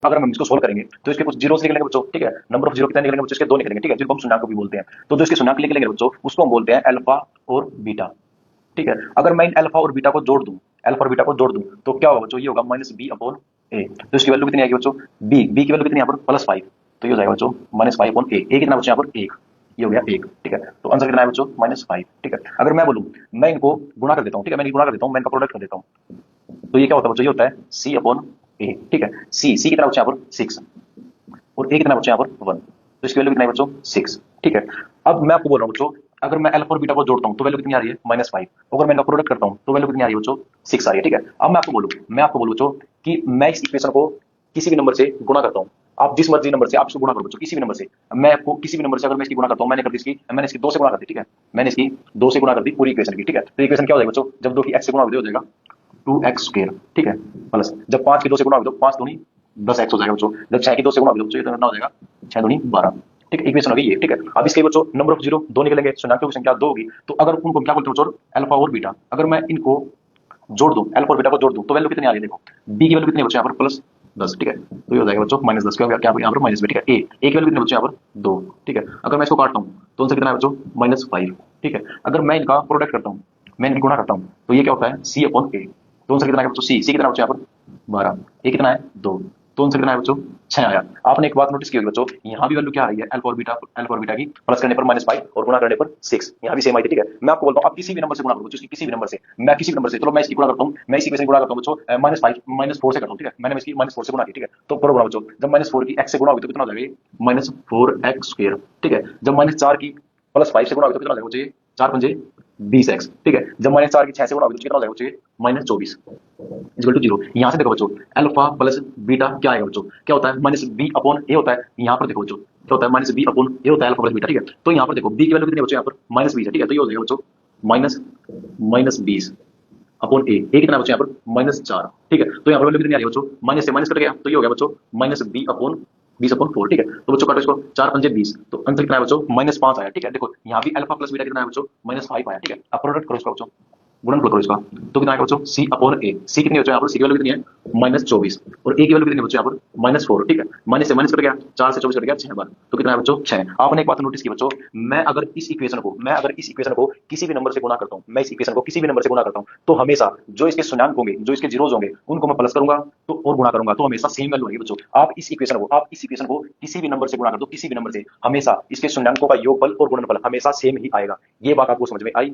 अगर हम इसको सोल्व करेंगे तो इसके कुछ जीरोस निकलेंगे बच्चों, ठीक है। नंबर ऑफ जीरो कितने निकलेंगे बच्चों, इसके 2 निकलेंगे, ठीक है, जिनको हम शून्याक भी बोलते हैं। तो जो इसके शून्याक निकलेंगे बच्चों उसको हम बोलते हैं अल्फा और बीटा, ठीक है। अगर मैं इन अल्फा और बीटा को जोड़ दूं, अल्फा और बीटा को जोड़ दूं तो क्या होगा बच्चों, ये होगा माइनस बी अपॉन ए। तो इसकी वैल्यू कितनी आएगी बच्चों, बी की वैल्यू कितनी यहाँ पर +5, तो ये हो जाएगा बच्चों माइनस 5 अपॉन ए कितना बच्चों यहाँ पर 1, ये हो गया 1, ठीक है। तो आंसर कितना है बच्चों -5, ठीक है। अगर मैं बोलूं मैं इनको गुणा कर देता हूँ, ठीक है, मैं गुणा कर देता हूँ, मैं इनका प्रोडक्ट कर देता हूँ, तो ये क्या होता है बच्चों, ये होता है सी अपॉन ए, ठीक है। सी कितना बच्चों यहाँ पर 6 और ए कितना बच्चों यहाँ पर 1, तो इसकी वैल्यू कितना है बच्चों 6, ठीक है। अब मैं आपको बोल रहा हूँ बच्चों, अगर मैं अल्फा और बीटा को जोड़ता हूँ तो वैल्यू कितनी आ रही है -5, अगर मैं इनका प्रोडक्ट करता हूँ तो वैल्यू कितनी आ रही है बच्चों 6 आ रही है, ठीक है। अब मैं आपको बोलूँ बच्चों कि मैं इस इक्वेशन को किसी भी नंबर से गुणा करता हूँ, आप जिस मर्जी नंबर से आप इसको गुणा करो बच्चों, किसी भी नंबर से, मैं आपको किसी भी नंबर से अगर मैं इसकी गुणा करता हूँ, मैंने इसकी 2 से गुणा कर दी, ठीक है, मैंने इसकी 2 से गुणा कर दी पूरी इक्वेशन की, ठीक है। तो इक्वेशन क्या हो जाएगा बच्चों, जब 2 की x से गुणा हो जाएगा 2x², ठीक है, प्लस जब 5 की 2 से गुणा हो 5 दूनी 10x हो जाएगा बच्चों, जब 6 की 2 से गुणा हो बच्चों ये कितना हो जाएगा 6 दूनी 12, ठीक है, इक्वेशन होगी ये, ठीक है। अब इसके बच्चों नंबर ऑफ जीरो 2 निकलेंगे, शून्याकों की संख्या 2 होगी, तो अगर उनको क्या बोलते हैं बच्चों अल्फा और बीटा, अगर मैं इनको जोड़ दूं, अल्फा और बीटा को जोड़ दूं तो वैल्यू कितनी आ रही है, देखो बी की वैल्यू कितनी है बच्चों यहाँ पर +10, ठीक है, तो ये हो जाएगा बच्चों -10 क्या यहाँ पर माइनस में, ठीक है। ए की वैल्यू कितनी है बच्चों यहाँ पर 2, ठीक है। अगर मैं इसको काटता हूँ तो आंसर कितना है बच्चों -5, ठीक है। अगर मैं इनका प्रोडक्ट करता हूँ, मैं इनकी गुणा करता हूँ तो ये क्या होता है सी अपॉन ए, तो आंसर कितना है बच्चों सी कितना बच्चों यहाँ पर 12, ए कितना है 2, तो आंसर कितना है बच्चों 6 आया। आपने एक बात नोटिस की होगी बच्चों, यहाँ भी वैल्यू क्या आ रही है अल्फा और बीटा की, प्लस करने पर -5 और गुणा करने पर 6, यहाँ भी सेम आई थी, ठीक है। मैं आपको बोलता हूँ आप किसी भी नंबर से गुणा करो बच्चों, किसी भी नंबर से, मैं किसी भी नंबर से, चलो मैं इसकी गुणा करता हूँ, मैं इसी इक्वेशन गुणा करता हूँ बच्चों -4 से करता हूँ, ठीक है, मैंने इसकी -4 से गुणा की, ठीक है। तो करो गुणा बच्चों, जब -4 की x से गुणा होगी तो कितना हो जाएगा -4x², ठीक है। जब -4 की +5 से गुणा होगी तो कितना हो जाएगा बच्चों, ये 4 पंजे 20x, ठीक है। जब -4 की 6 से गुणा होगी तो कितना हो जाएगा बच्चों, ये -24 इक्वल टू 0। यहाँ से देखो बच्चों अल्फा प्लस बीटा क्या आएगा बच्चों, क्या होता है -b अपॉन ए होता है, यहाँ पर देखो बच्चों क्या होता है -b अपॉन ए होता है अल्फा प्लस बीटा, ठीक है। तो यहाँ पर देखो b की वैल्यू कितनी है बच्चों, यहाँ पर -20 है, ठीक है, तो ये हो जाएगा बच्चों -20 अपॉन ए कितना है बच्चों यहाँ पर -4, ठीक है। तो यहाँ पर वैल्यू कितनी आ रही है बच्चों, माइनस से माइनस कट गया तो ये हो गया बच्चों -b अपॉन 20/4, ठीक है। तो बच्चों काटो इसको 4 पंजे 20, तो आंसर कितना है बच्चों -5 आया, ठीक है। देखो यहाँ भी अल्फा प्लस बीटा कितना है बच्चों -5 आया, ठीक है। अब प्रोडक्ट करो इसका बच्चों, गुणनफल करो इसका, तो कितना आएगा बच्चों सी अपॉन ए, सी कितनी बच्चों यहाँ पर सी की वैल्यू कितनी है -24 और ए की वैल्यू कितनी है बच्चों यहाँ पर -4, ठीक है। माइनस से माइनस कट गया, 4 से 24 कट गया 6 बार, तो कितना है बच्चों 6। आपने एक बात नोटिस की बच्चों, मैं अगर इस इक्वेशन को किसी भी नंबर से गुणा करता हूँ, मैं इस इक्वेशन को किसी भी नंबर से गुणा करता हूँ तो हमेशा जो इसके शून्याङ्क होंगे, जो इसके जीरोज होंगे उनको मैं प्लस करूंगा तो और गुणा करूंगा तो हमेशा सेम वैल्यू आएगी बच्चों। आप इस इक्वेशन को किसी भी नंबर से गुणा कर दो, किसी भी नंबर से, हमेशा इसके शून्याङ्कों का योगफल और गुणनफल हमेशा सेम ही आएगा। ये बात आपको समझ में आई?